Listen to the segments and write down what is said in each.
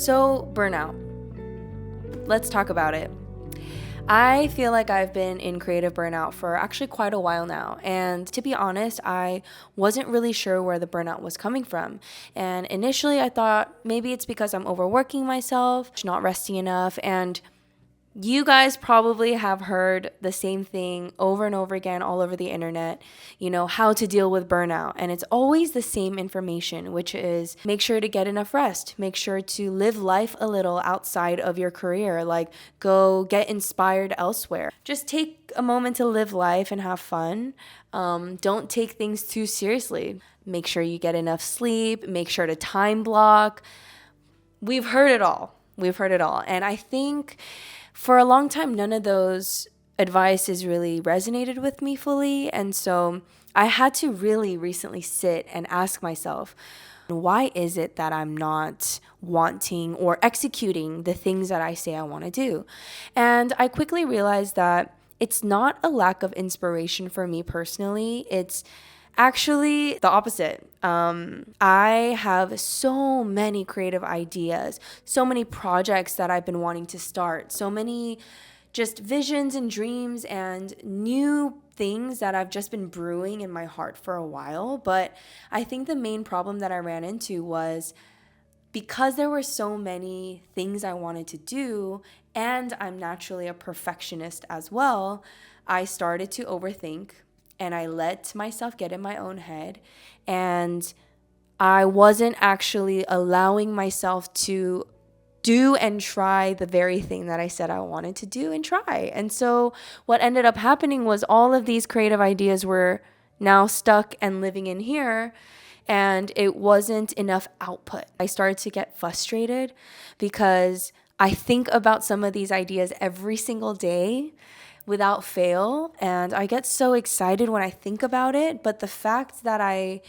So, burnout. Let's talk about it. I feel like I've been in creative burnout for actually quite a while now. And to be honest, I wasn't really sure where the burnout was coming from. And initially, I thought maybe it's because I'm overworking myself, not resting enough, and you guys probably have heard the same thing over and over again all over the internet, how to deal with burnout. And it's always the same information, which is make sure to get enough rest, make sure to live life a little outside of your career, like go get inspired elsewhere. Just take a moment to live life and have fun. Don't take things too seriously. Make sure you get enough sleep, make sure to time block. We've heard it all. And I think for a long time, none of those advices really resonated with me fully. And so I had to really recently sit and ask myself, why is it that I'm not wanting or executing the things that I say I want to do? And I quickly realized that it's not a lack of inspiration for me personally. It's actually the opposite. I have so many creative ideas, so many projects that I've been wanting to start, so many just visions and dreams and new things that I've just been brewing in my heart for a while. But I think the main problem that I ran into was because there were so many things I wanted to do, and I'm naturally a perfectionist as well, I started to overthink. And I let myself get in my own head, and I wasn't actually allowing myself to do and try the very thing that I said I wanted to do and try. And so what ended up happening was all of these creative ideas were now stuck and living in here, and it wasn't enough output. I started to get frustrated because I think about some of these ideas every single day without fail, and I get so excited when I think about it, but the fact that I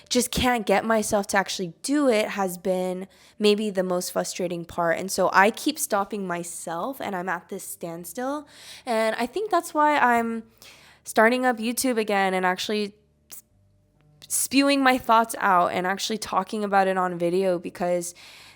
just can't get myself to actually do it has been maybe the most frustrating part. And so I keep stopping myself, and I'm at this standstill. And I think that's why I'm starting up YouTube again and actually spewing my thoughts out and actually talking about it on video, because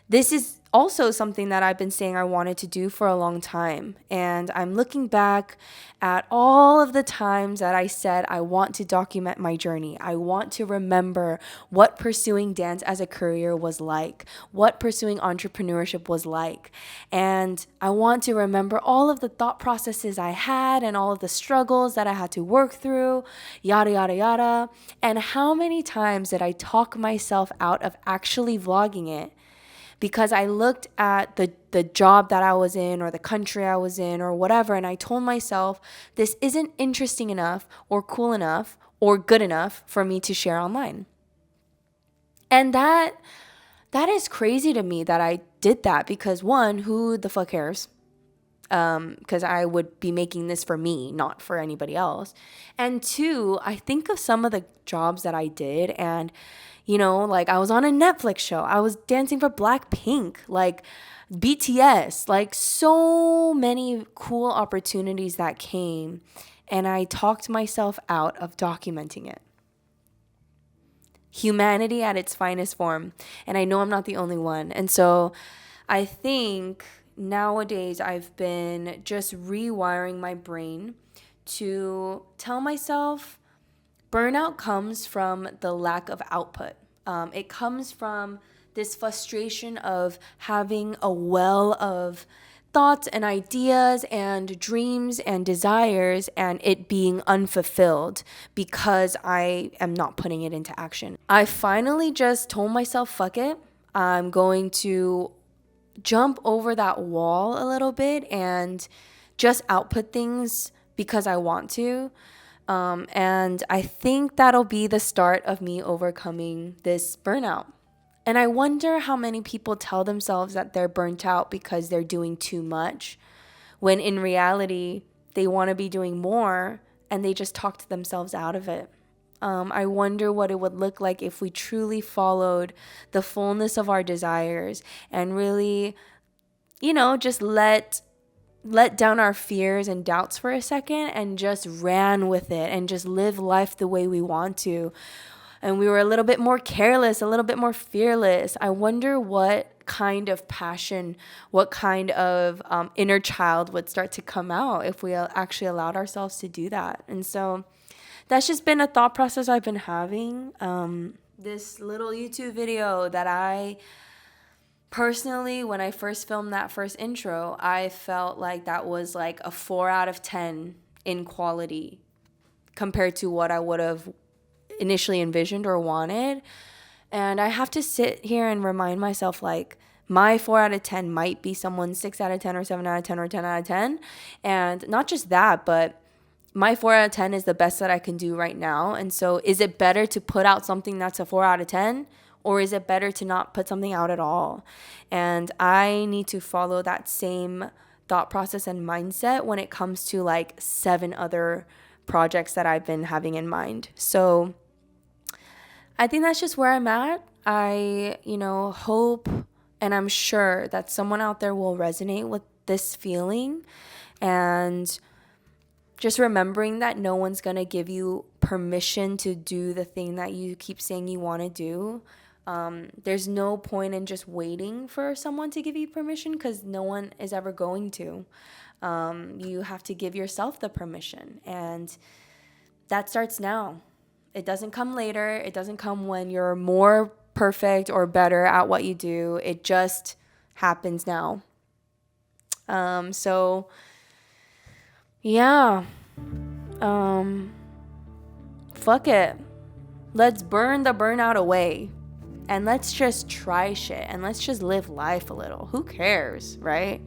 this is also something that I've been saying I wanted to do for a long time. And I'm looking back at all of the times that I said I want to document my journey. I want to remember what pursuing dance as a career was like, what pursuing entrepreneurship was like. And I want to remember all of the thought processes I had and all of the struggles that I had to work through, yada, yada, yada. And how many times did I talk myself out of actually vlogging it? Because I looked at the job that I was in or the country I was in or whatever, and I told myself this isn't interesting enough or cool enough or good enough for me to share online. And that is crazy to me that I did that, because one, who the fuck cares? Because I would be making this for me, not for anybody else. And two, I think of some of the jobs that I did, and like I was on a Netflix show. I was dancing for Blackpink, like BTS, like so many cool opportunities that came. And I talked myself out of documenting it. Humanity at its finest form. And I know I'm not the only one. And so I think nowadays I've been just rewiring my brain to tell myself burnout comes from the lack of output. It comes from this frustration of having a well of thoughts and ideas and dreams and desires, and it being unfulfilled because I am not putting it into action. I finally just told myself, fuck it. I'm going to jump over that wall a little bit and just output things because I want to. And I think that'll be the start of me overcoming this burnout. And I wonder how many people tell themselves that they're burnt out because they're doing too much, when in reality, they want to be doing more and they just talk themselves out of it. I wonder what it would look like if we truly followed the fullness of our desires and really, just let down our fears and doubts for a second and just ran with it and just live life the way we want to. And we were a little bit more careless, a little bit more fearless. I wonder what kind of passion, what kind of inner child would start to come out if we actually allowed ourselves to do that. And so that's just been a thought process I've been having. This little YouTube video that I personally, when I first filmed that first intro, I felt like that was like a 4 out of 10 in quality compared to what I would have initially envisioned or wanted. And I have to sit here and remind myself, like, my 4 out of 10 might be someone's 6 out of 10 or 7 out of 10 or 10 out of 10. And not just that, but my 4 out of 10 is the best that I can do right now. And so is it better to put out something that's a 4 out of 10? Or is it better to not put something out at all? And I need to follow that same thought process and mindset when it comes to like 7 other projects that I've been having in mind. So I think that's just where I'm at. I, hope and I'm sure that someone out there will resonate with this feeling, and just remembering that no one's going to give you permission to do the thing that you keep saying you want to do. There's no point in just waiting for someone to give you permission, because no one is ever going to. You have to give yourself the permission, and that starts now. It doesn't come later. It doesn't come when you're more perfect or better at what you do. It just happens now. So yeah. Fuck it. Let's burn the burnout away. And let's just try shit. And let's just live life a little. Who cares, right?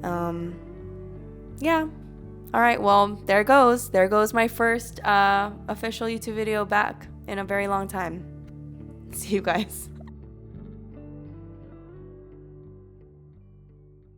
Yeah. All right, well, there goes. There goes my first official YouTube video back in a very long time. See you guys.